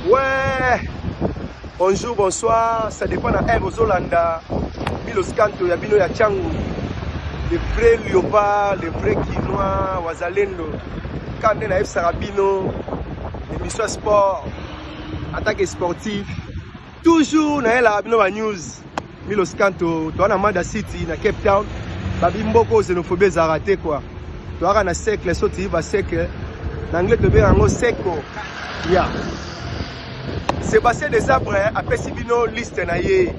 Ouais, bonjour, bonsoir, ça dépend de R Zolanda, Milos Kanto, Yabino Yachangu, les vrais Léopards, les vrais Quinois, Wazalendo, Kande Naïf Sarabino, émission sport, attaque sportive, toujours na la Rabino News, Milos Kanto, toi na Manda City, na Cape Town, Babimboko, xénophobie zaraté quoi. Toi na cercle, soti va cercle, l'anglais te bien en seko, yeah. Sébastien Desabre après Sibino liste na ye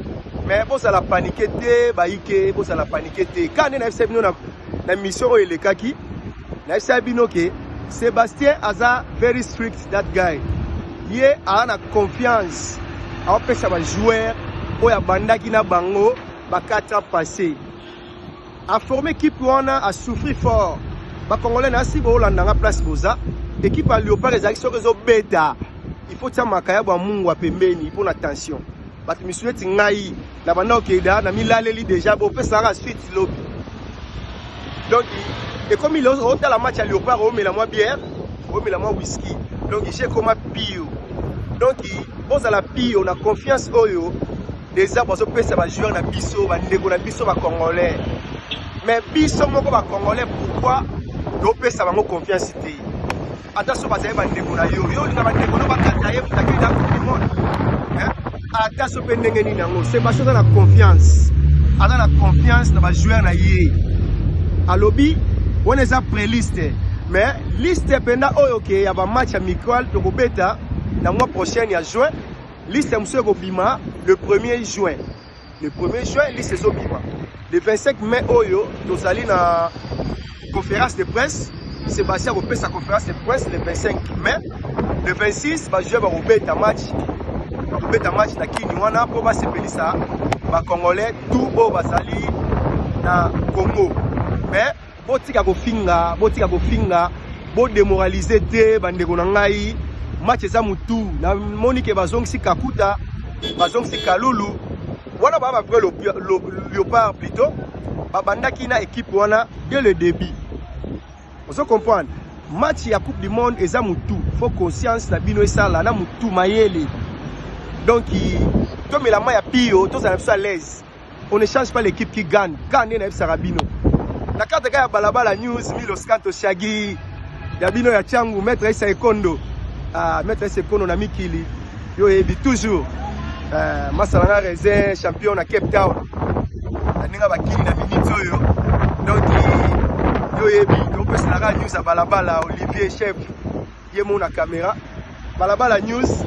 mais bon ça la paniqué té baïké bon ça la paniqué té quand na Sibino na mission ele kaki na Sibino ke Sébastien aza very strict that guy ye a confiance a pesa ba joueur oya bandaki na bango ba 4 ans passé a formé équipe wana a souffrir fort ba congolais na si bo landa nga place boza équipe a Léopard ezaki sokezo beta. Il faut que makaya ba mungu pembeni pour attention. Batu misueti ngai na banda okeda na milaleli déjà bo pesa ra suite lobby. Donc et comme il a la match à Léopard on met la moi bière, on met la moi whisky. Donc il comme pio. Donc bon à la pio on a confiance oyo déjà parce que pesa ba joueur na biso ba ndeko na biso ba congolais. Mais biso moko ba congolais pourquoi do pesa ba mo confiance té. Attention parce que bandeko na yo na bandeko no bakataye mutakida ku monde hein attention pe ndenge ni nango c'est parce que na confiance ana na confiance na ba joueur na ye alobi on est à pré-liste mais liste penda oyo ke ya ba match amical to ko beta na mois prochain ya juin liste monsieur ko bima le 1er juin liste zo bima le 25 mai oyo to sali na conférence de presse. Sébastien a fait sa conférence de presse le 25 mai. Le 26, je vais remettre un match. Na Kiniwana pour se payer ça. Les Congolais, tout beau basali na Congo. Mais, botika ko finga, bo démoraliser te bandeko na ngai. Match za mutu na Monique bazong si Kakuta, bazong si Kalulu. Wana ba après le Léopard plutôt. Babandaki na équipe wana dès le début. Vous comprenez? Match ya Coupe du Monde et ça mutu. Faut conscience na bino esala na mutu mayele. Donc comme la main ya pio, tous à l'aise. On ne change pas l'équipe qui gagne. Gagne na Sarabino. La carte ya balabala news Milos Kanto Shagi. Ya bino ya Changu maître Issa Ekondo. Maître Issa Ekondo na Mikili. Yo ebi toujours. Masalana Raisin champion na Cape Town. Ninga bakili na minute yo. Donc yo yebi on peut se la news à balabala Olivier chef yemo na caméra balabala news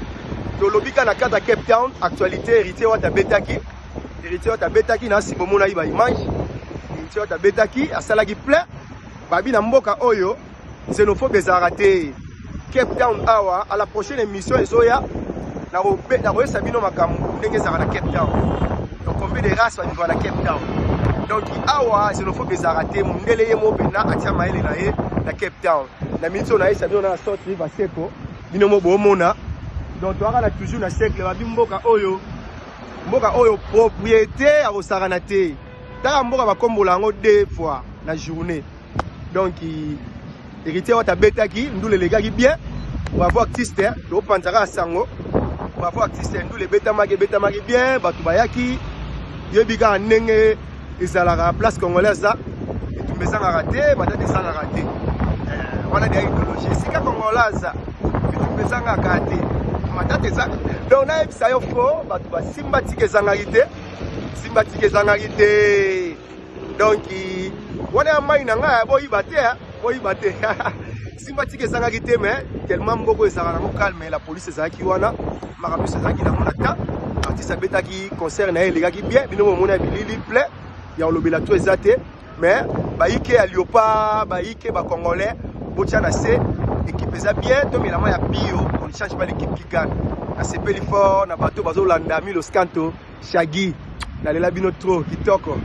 to lobika na kata Cape Town actualité héritier wa tabetaki na sibomo na iba image héritier wa tabetaki asalaki plein babi na mboka oyo xénophobe ezarate Cape Town awa à la prochaine émission ezoya na roesa bino makambo ndenge ezara na Cape Town donc combien de races va vivre na Cape Town. Donc awa xénophobe ezarate mundele yemo pena atia maele na ye na Cape Town na mito na esa na sorti va seko bino mo bomona donc to na toujours na cercle ba mboka oyo propriété ya osarana te ta mboka ba kombola ngo 2 fois na journée donc héritier wa tabetaki ndule legaki bien on va voir artiste to panzaka sango on va voir artiste ndule betamaki bien batu bayaki yebika ndenge ezalaka place congolaise etumbezanga raté matata ezanga raté wana dia idéologie sika congolaise etumbezanga raté matata ezanga donc na ebisa yo fo batu basimba tike ezanga rité donc wana mai na nga boyiba te simba tike ezanga rité mais tellement mboko ezalaka na calme la police ezalaki wana makambo ezalaki na monata artiste abetaki concert na elegaki bien bino mona bilili plein ya olobela to ezate mais baike ya Léopard baike ba congolais botia na se équipe eza bien to melama ya pio on ne change pas l'équipe qui gagne na sepeli fort na bato bazolanda Milos Kanto Shagi na lela bino trop kitoko